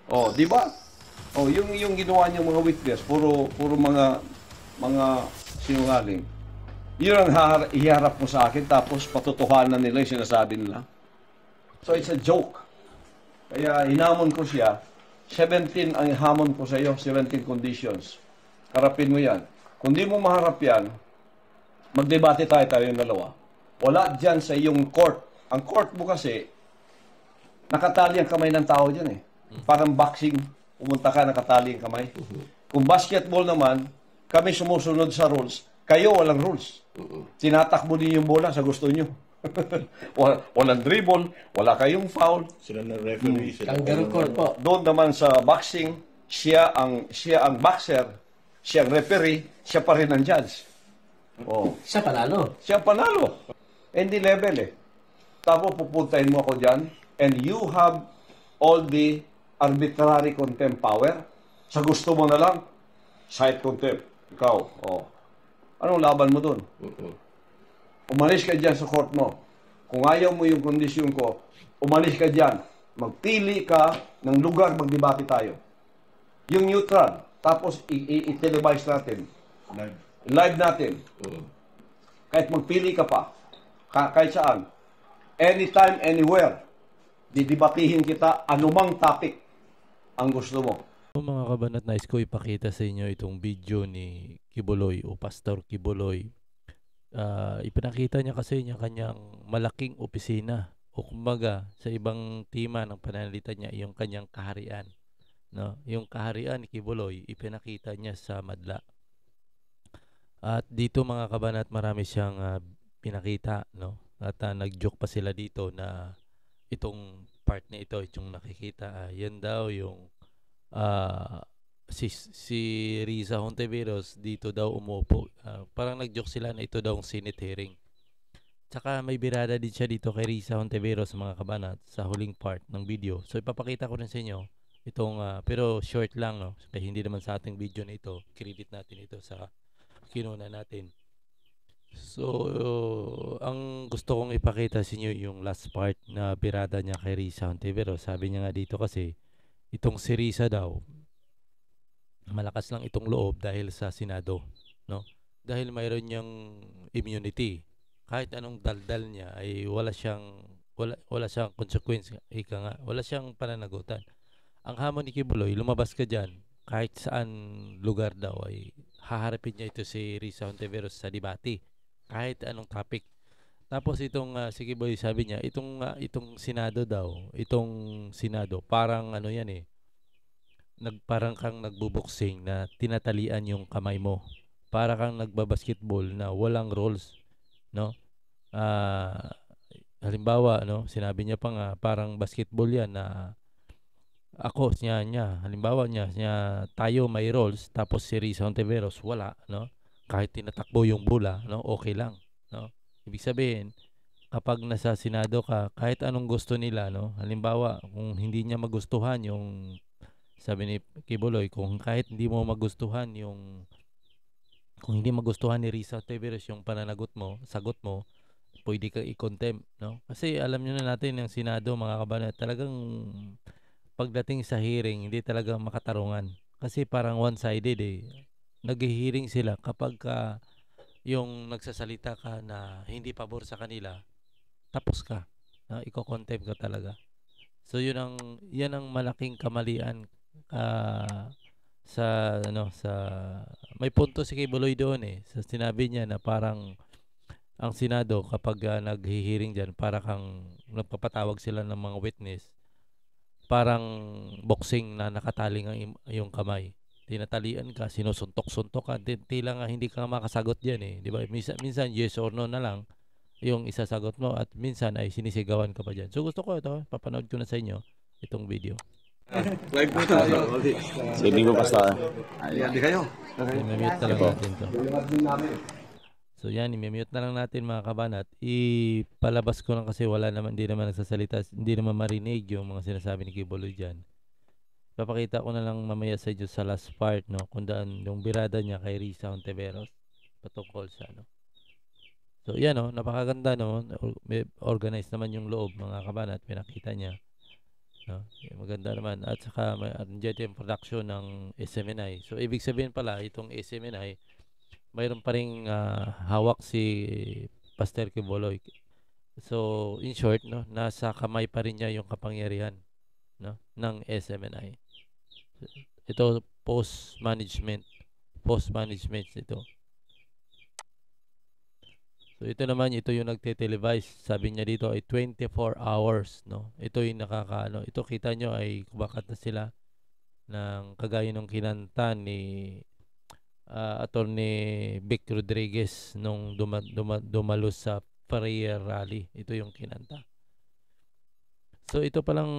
Oh, di ba? Oh, yung ginawa niyang mga witness, puro mga sinungaling. Yun ang iharap mo sa akin, tapos patutuhanan nila yung sinasabi nila. So it's a joke. Kaya hinamon ko siya, 17 ang hamon ko sa iyo, 17 conditions. Harapin mo yan. Kung di mo maharap yan, magdebate tayo yung dalawa. Wala dyan sa iyong court. Ang court mo kasi, nakatali ang kamay ng tao dyan eh. Parang boxing, pumunta ka, nakatali ang kamay. Kung basketball naman, kami sumusunod sa rules, kayo walang rules. Tinatakbo niyo yung bola sa gusto niyo. Walang dribble, wala kayong foul. Sila na referee. Kangaroo court po. Doon naman sa boxing, siya ang boxer, siya ang referee, siya pa rin ang judge. Oh, Siya panalo. siya panalo. Hindi level eh. Tapos pupuntahin mo ako dyan, and you have all the arbitrary contempt power. Sa gusto mo na lang, side contempt. Ikaw, oh. Anong laban mo doon? Umalis ka dyan sa court mo. Kung ayaw mo yung kondisyon ko, umalis ka dyan. Magpili ka ng lugar, magdebate tayo. Yung neutral, tapos i-televise natin. Live natin. Kahit magpili ka pa, kahit saan. Anytime, anywhere. Didebatihin kita anumang topic ang gusto mo. Mga kabanat, nais ko ipakita sa inyo itong video ni Kibuloy o Pastor Kibuloy. Ipinakita niya kasi niya kanyang malaking opisina o kumbaga sa ibang tema ng pananalita niya yung kanyang kaharian, no? Yung kaharian ni Kibuloy ipinakita niya sa madla. At dito mga kabanat, marami siyang pinakita, no? At nag-joke pa sila dito na itong part na ito, itong nakikita, yan daw yung si Riza Hontiveros dito daw umupo. Parang nag-joke sila na ito daw ang Senate hearing. Tsaka may birada din siya dito kay Riza Hontiveros mga kabanat sa huling part ng video. So ipapakita ko rin sa inyo itong pero short lang, no? Kaya hindi naman sa ating video na ito. Credit natin ito sa kinuna natin. So ang gusto kong ipakita sa inyo yung last part na birada niya kay Riza Hontiveros. Sabi niya nga dito kasi itong si Riza daw malakas lang itong loob dahil sa Senado, no? Dahil mayroon niyang immunity. Kahit anong daldal niya ay wala siyang consequence, ika nga, wala siyang pananagutan. Ang hamon ni Kibuloy, lumabas ka diyan, kahit saan lugar daw ay haharapin niya ito si Riza Hontiveros sa debate, kahit anong topic. Tapos itong si Kibuloy sabi niya, itong Senado daw, itong Senado, parang ano yan eh, parang kang nagbuboxing na tinatalian yung kamay mo. Para kang nagbabasketball na walang rules, no? Halimbawa, no, sinabi niya pa nga parang basketball yan na ako niya halimbawa niya tayo may rules tapos si Riza Hontiveros wala, no? Kahit tinatakbo yung bola, no, okay lang, no? Ibig sabihin, kapag nasa Senado ka, kahit anong gusto nila, no? Halimbawa, kung hindi niya magustuhan yung sabi ni Kibuloy, kung hindi magustuhan ni Riza Hontiveros yung pananagot mo, sagot mo, pwede kang i-contempt, no? Kasi alam niyo na natin yung Senado, mga kabanat, talagang pagdating sa hearing, hindi talaga makatarungan. Kasi parang one-sided eh. Nag-hearing sila kapag yung nagsasalita ka na hindi pabor sa kanila, tapos ka. Iko-contempt ka talaga. So yan ang malaking kamalian sa may punto si Kibuloy doon eh. Sa sinabi niya na parang ang Senado kapag naghihiring diyan, para kang nagpapatawag sila ng mga witness, parang boxing na nakataling yung kamay. Tinatalian ka, sinusuntok-suntok ka, tila nga hindi ka makasagot diyan eh, di ba? Minsan yes or no na lang yung isasagot mo at minsan ay sinisigawan ka pa diyan. So gusto ko ito, papanood ko na sa inyo itong video. Live po tayo. Sa hindi ko basta. Ayan, di kayo. I-mute na lang natin to. So yan, i-mute na lang natin mga kabanat. Ipalabas ko lang kasi hindi naman nagsasalita, hindi naman marinig yung mga sinasabi ni Kibuloy dyan. Papakita ko na lang mamaya sa inyo sa last part, no, kung daan yung birada niya kay Riza Hontiveros patungkol sa ano. So yan, no, napakaganda, no, organized naman yung loob mga kabanat, pinakita niya. No? Maganda naman. At saka may andyan yung production ng SMNI. So, ibig sabihin pala, itong SMNI, mayroon pa ring hawak si Pastor Quiboloy. So, in short, no, nasa kamay pa rin niya yung kapangyarihan, no, ng SMNI. Ito, post-management ito. So ito naman, ito yung nagte-televise. Sabi niya dito ay 24 hours, no. Ito yung nakakaano. Ito kita nyo ay kumakanta sila ng kagaya ng kinanta ni Attorney Vic Rodriguez nung dumalo sa prayer rally. Ito yung kinanta. So ito palang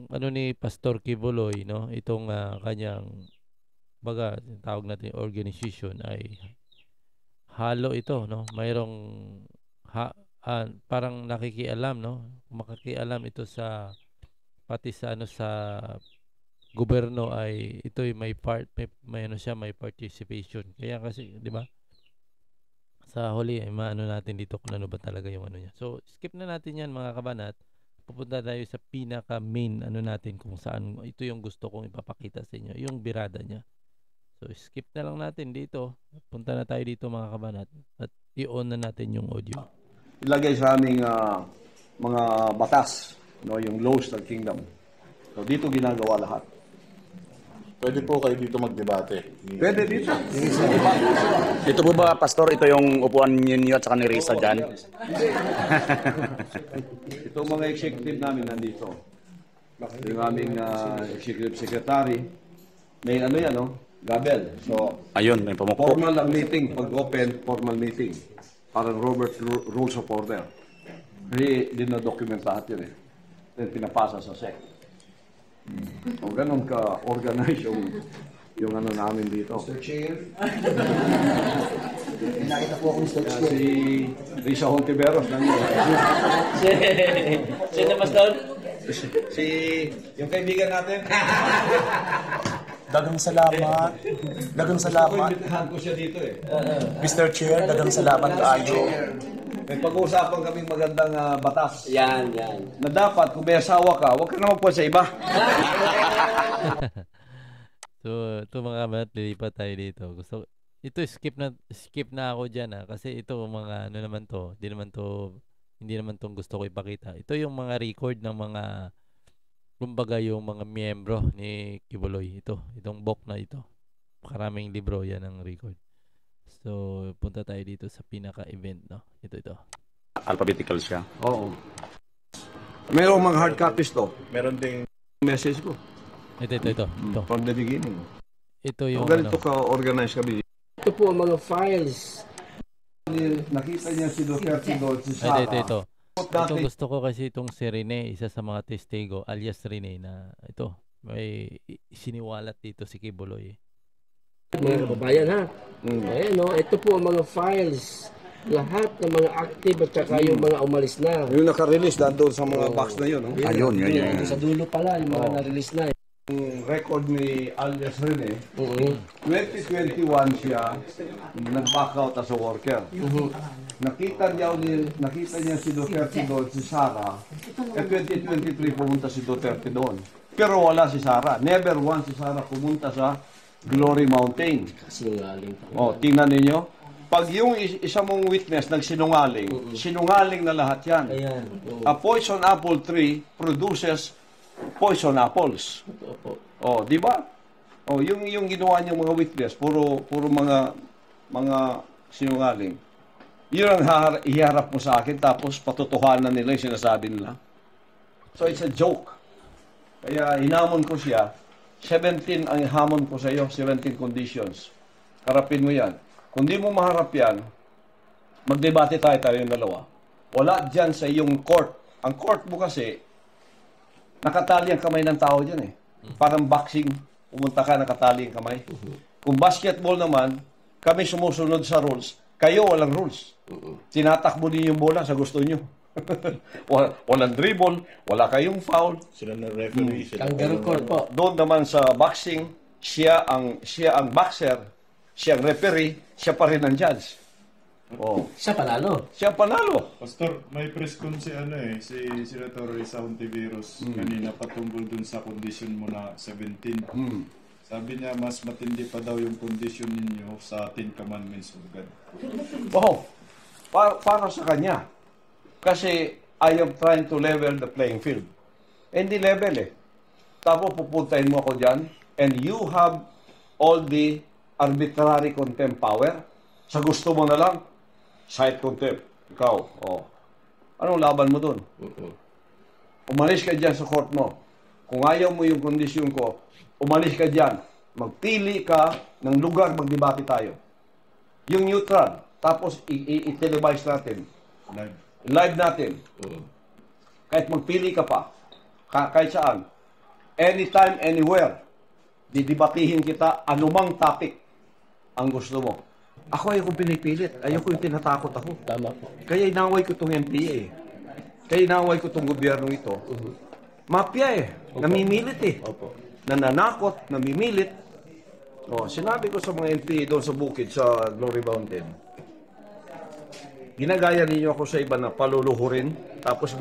ano ni Pastor Quiboloy, no. Itong kanyang baga tawag natin organization ay halo ito, no. Mayroong parang nakikialam, no. Makakialam ito sa pati sa ano sa gobyerno ay ito ay may ano siya, may participation. Kaya kasi, di ba? Sa huli ay maano natin dito kung ano ba talaga yung ano niya. So, skip na natin 'yan mga kabanat. Pupunta tayo sa pinaka main ano natin kung saan ito yung gusto kong ipapakita sa inyo, yung birada niya. So, skip na lang natin dito. Punta na tayo dito mga kabanat. At i-on na natin yung audio. Ilagay sa aming mga batas, no, yung laws ng kingdom. So, dito ginagawa lahat. Pwede po kayo dito magdebate. Pwede dito. Ito po ba, Pastor? Ito yung upuan ninyo at saka ni Risa dyan? Ito mga executive namin nandito. Yung aming executive secretary. May ano yan, no? Gabel. So, Ayun, may pamukpo. formal ang meeting. Pag open, formal meeting. Parang Robert Rules of Order. Kasi dinodocument lahat yun eh. Then pinapasa sa SEC. O ganun ka-organize yung ano namin dito. Mr. Chair. Nakita po ako Mr. Chair. Si Risa Hontiveros nandiyo. Sino mas doon? Si yung kaibigan natin. Dagang salamat. Dagang salamat. Imbitahan ko siya dito eh. Mr. Chair, dagang salamat kayo. May pag-uusapan kaming magandang batas. Yan. Na dapat kung may asawa ka, huwag ka naman po sa iba. So, ito mga kabanat, lilipat tayo dito. Ito skip na ako diyan kasi ito mga ano naman to, hindi naman tong gusto ko ipakita. Ito yung mga record ng mga kumbaga yung mga miyembro ni Quiboloy. Itong book na ito. Maraming libro yan ang record. So, punta tayo dito sa pinaka-event, no? Ito. Alphabetical siya. Oo. Mayroong mga hard copies to. Meron ding Message ko. Ito. From the beginning. Ito yung Ganito ka-organize kami. Ito po ang mga files. Nakita niya si Duterte doon, si Sara. Ito. Ito gusto ko kasi itong si Rene, isa sa mga testigo, alias Rene, na ito, may siniwalat dito si Quiboloy. Mga kababayan ha. Ayan no, ito po ang mga files. Lahat ng mga active at saka yung mga umalis na. Yung naka-release doon sa mga box na yun. No? Ayun, yun. Sa dulo pala, yung mga na-release na. Yung record ni alias Rene, 2021 siya nag-back out as a worker. Nakita niya si Duterte doon, si Sara. 2023 pumunta si Duterte doon. Pero wala si Sara. Never once si Sara pumunta sa Glory Mountain. Sinungaling. Tingnan ninyo. Pag yung isa mong witness nagsinungaling, sinungaling na lahat yan. Ayan. A poison apple tree produces poison apples. Di ba? Yung ginawa niyang mga witness, puro mga sinungaling. Yun ang iharap mo sa akin, tapos patutuhanan nila yung sinasabi nila. So it's a joke. Kaya hinamon ko siya, 17 ang hamon ko sa iyo, 17 conditions. Harapin mo yan. Kung di mo maharap yan, magdebate tayo yung dalawa. Wala dyan sa iyong court. Ang court mo kasi, nakatali ang kamay ng tao dyan eh. Parang boxing, pumunta ka, nakatali ang kamay. Kung basketball naman, kami sumusunod sa rules. Kayo walang rules. Tinatakbo din yung bola sa gusto nyo. Walang dribble, wala kayong foul. sila na referee. Sila Kangaroo court po. Doon naman sa boxing, siya ang boxer, siya ang referee, siya pa rin ang judge. Oh, Siya panalo. siya panalo. Pastor, may press con si si Senator Risa Hontiveros kanina patungkol dun sa kondisyon mo na 17. Sabi niya, mas matindi pa daw yung kondisyon ninyo sa 10 Commandments of God. Wow. Para sa kanya. Kasi I am trying to level the playing field. Hindi level eh. Tapos pupuntahin mo ako dyan and you have all the arbitrary contempt power. Sa gusto mo na lang, side contempt. Ikaw, oh. Anong laban mo dun? Umalis ka dyan sa court mo. Kung ayaw mo yung kondisyon ko, umalis ka dyan. Magpili ka ng lugar, magdebate tayo. Yung neutral, tapos i-televise natin. Live natin. Kahit magpili ka pa, kahit saan. Anytime, anywhere. Didebatihin kita anumang topic ang gusto mo. Ako ayoko pinipilit. Ayoko yung tinatakot ako. Tama po. Kaya inaway ko itong NPA eh. Kaya inaway ko itong gobyerno ito. Mafia eh. Namimilit eh. Nananakot, namimilit. Oh, sinabi ko sa mga NPA doon sa bukid sa Glory Mountain. Ginagaya ninyo ako sa iba na paluluhurin, tapos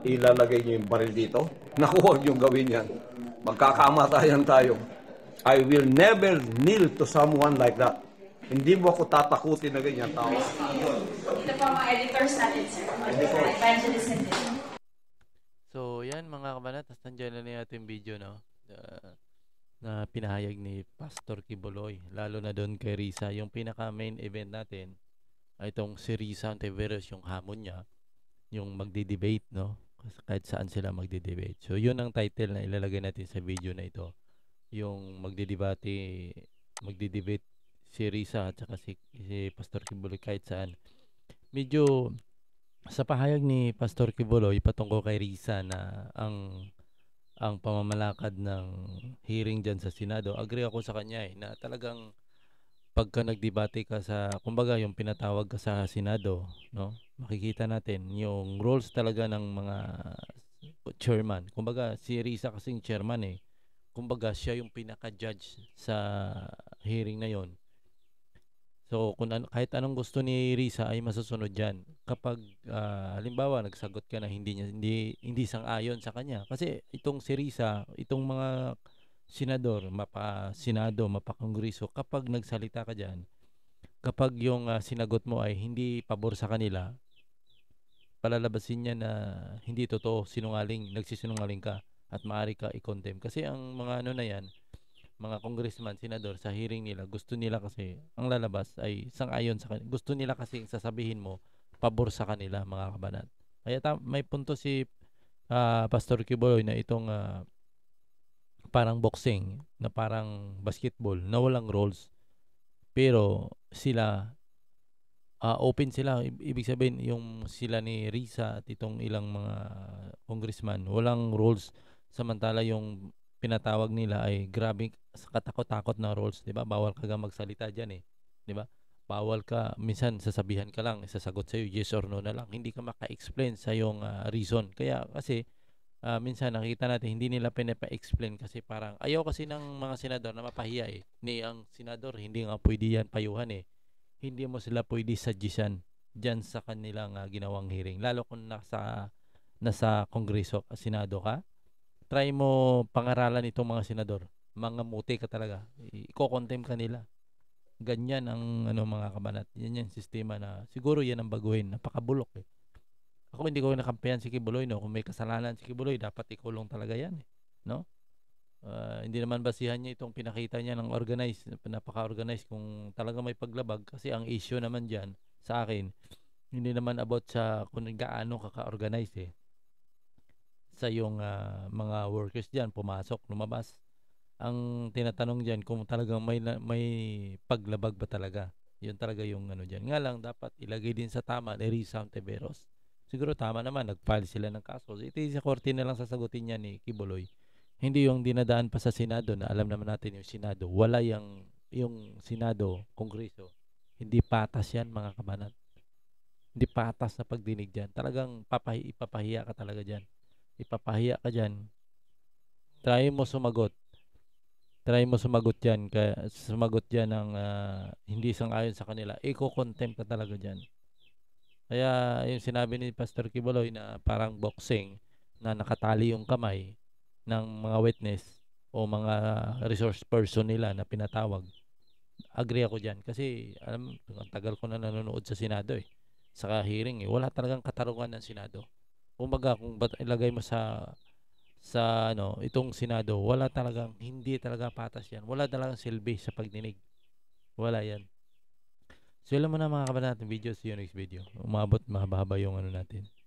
ilalagay niyo yung baril dito. Naku, huwag yung gawin yan. Magkakamatayan tayo. I will never kneel to someone like that. Hindi mo ako tatakutin na ganyan tao. Ito po mga editors natin, sir. Evangelist and this. So, yan mga kabanat, nandiyan na natin video, no? Na pinahayag ni Pastor Quiboloy, lalo na doon kay Risa. Yung pinaka main event natin ay itong si Risa Hontiveros, yung hamon niya, yung magdi-debate, no? Kahit saan sila magdi-debate. So, yun ang title na ilalagay natin sa video na ito. Yung magdi-debate si Risa at saka si Pastor Quiboloy kahit saan. Medyo sa pahayag ni Pastor Quiboloy patungkol kay Risa na ang pamamalakad ng hearing dyan sa Senado, agree ako sa kanya na talagang pagka nagdebate ka sa, kumbaga yung pinatawag ka sa Senado, no? Makikita natin yung roles talaga ng mga chairman. Kumbaga si Risa kasing chairman kumbaga siya yung pinaka-judge sa hearing na yon. So kung kahit anong gusto ni Risa ay masusunod diyan. Kapag halimbawa nagsagot ka na hindi sang-ayon sa kanya, kasi itong si Risa, itong mga senador, mapa-senado, mapa-kongreso, kapag nagsalita ka diyan, kapag yung sinagot mo ay hindi pabor sa kanila, palalabasin niya na hindi totoo, nagsisinungaling ka at maaari ka i-condemn. Kasi ang mga na yan, mga congressman, senador, sa hearing nila, gusto nila kasi, ang lalabas ay sang-ayon sa kanila. Gusto nila kasi sasabihin mo, pabor sa kanila, mga kabanat. Kaya may punto si Pastor Quiboloy na itong parang boxing, na parang basketball, na walang rules. Pero sila, open sila. Ibig sabihin, yung sila ni Risa at itong ilang mga congressman, walang rules. Samantala yung pinatawag nila ay grabe katakot-takot na rules, 'di ba? Bawal ka magsalita diyan 'di ba? Bawal ka, minsan sasabihan ka lang, sasagot sa iyo yes or no na lang. Hindi ka maka-explain sa yung reason. Kaya kasi minsan nakita natin hindi nila pinapa-explain kasi parang ayaw kasi ng mga senador na mapahiya ni ang senador hindi nga pwede yan payuhan Hindi mo sila pwede suggestian diyan sa kanilang ginawang hearing, lalo kung nasa kongreso, senado ka. Try mo pangaralan itong mga senador. Mga muti ka talaga. Iko-condemn ka nila. Ganyan ang mga kabanat. Yan yung sistema na siguro yan ang baguhin. Napakabulok Ako hindi ko nakampihan si Quiboloy, no? Kung may kasalanan si Quiboloy, dapat ikulong talaga yan no? Hindi naman basihan niya itong pinakita niya ng organized, napaka-organized kung talaga may paglabag. Kasi ang issue naman dyan sa akin, hindi naman about sa kung gaano kaka-organized sa yung mga workers diyan pumasok, lumabas. Ang tinatanong diyan kung talagang may paglabag ba talaga. 'Yun talaga yung diyan. Nga lang dapat ilagay din sa tama ni Risa Hontiveros. Siguro tama naman, nag-file sila ng kaso. Ito sa korte na lang sasagutin niya ni Quiboloy. Hindi yung dinadaan pa sa Senado na alam naman natin yung Senado. Wala yung Senado, Kongreso. Hindi patas yan, mga kabanat. Hindi patas na pagdinig diyan. Talagang ipapahiya ka talaga diyan. Ipapahiya ka dyan. Try mo sumagot. try mo sumagot yan, sumagot yan ng hindi sang-ayon sa kanila, iko-contempt ka talaga dyan. Kaya yung sinabi ni Pastor Kiboloy na parang boxing, na nakatali yung kamay ng mga witness o mga resource person nila na pinatawag, agree ako dyan. Kasi alam, ang tagal ko na nanonood sa Senado sa hearing wala talagang katarungan ng Senado. Kumbaga kung ilagay mo sa itong Senado, wala talagang, hindi talaga patas yan. Wala talagang silbi sa pagdinig. Wala yan. So, alam mo na mga kabanat ng video. See you next video. Umabot mahaba yung natin.